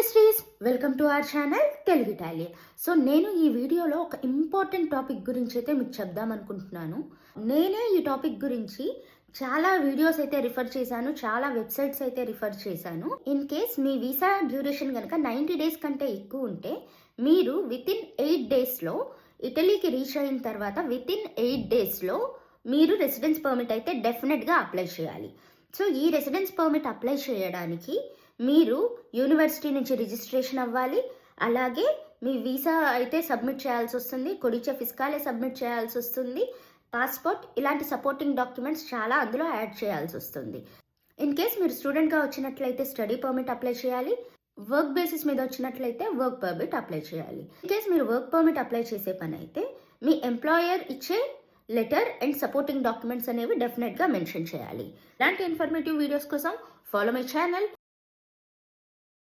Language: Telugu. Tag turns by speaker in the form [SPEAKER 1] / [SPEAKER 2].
[SPEAKER 1] శ్రీస్ welcome to our channel Telugu Italian. So నేను ఈ వీడియోలో ఒక ఇంపార్టెంట్ టాపిక్ గురించి అయితే మీకు చెప్దాం అనుకుంటున్నాను. నేనే ఈ టాపిక్ గురించి చాలా వీడియోస్ అయితే రిఫర్ చేశాను, చాలా వెబ్సైట్స్ అయితే రిఫర్ చేశాను. In case me visa duration కనుక 90 డేస్ కంటే ఎక్కువ ఉంటే మీరు వితిన్ 8 డేస్లో ఇటలీకి రీచ్ అయిన తర్వాత వితిన్ 8 డేస్లో మీరు రెసిడెన్స్ పర్మిట్ అయితే డెఫినెట్గా అప్లై చేయాలి. సో ఈ రెసిడెన్స్ పర్మిట్ అప్లై చేయడానికి మీరు యూనివర్సిటీ నుంచి రిజిస్ట్రేషన్ అవ్వాలి, అలాగే మీ వీసా అయితే సబ్మిట్ చేయాల్సి వస్తుంది, కొడిచే ఫిస్కాలే సబ్మిట్ చేయాల్సి వస్తుంది, పాస్పోర్ట్, ఇలాంటి సపోర్టింగ్ డాక్యుమెంట్స్ చాలా అందులో యాడ్ చేయాల్సి వస్తుంది. ఇన్ కేస్ మీరు స్టూడెంట్గా వచ్చినట్లయితే స్టడీ పర్మిట్ అప్లై చేయాలి, వర్క్ బేసిస్ మీద వచ్చినట్లయితే వర్క్ పర్మిట్ అప్లై చేయాలి. ఇన్ కేస్ మీరు వర్క్ పర్మిట్ అప్లై చేసే పని అయితే మీ ఎంప్లాయర్ ఇచ్చే లెటర్ అండ్ సపోర్టింగ్ డాక్యుమెంట్స్ అనేవి డెఫినెట్గా మెన్షన్ చేయాలి. ఇలాంటి ఇన్ఫర్మేటివ్ వీడియోస్ కోసం ఫాలో మై ఛానల్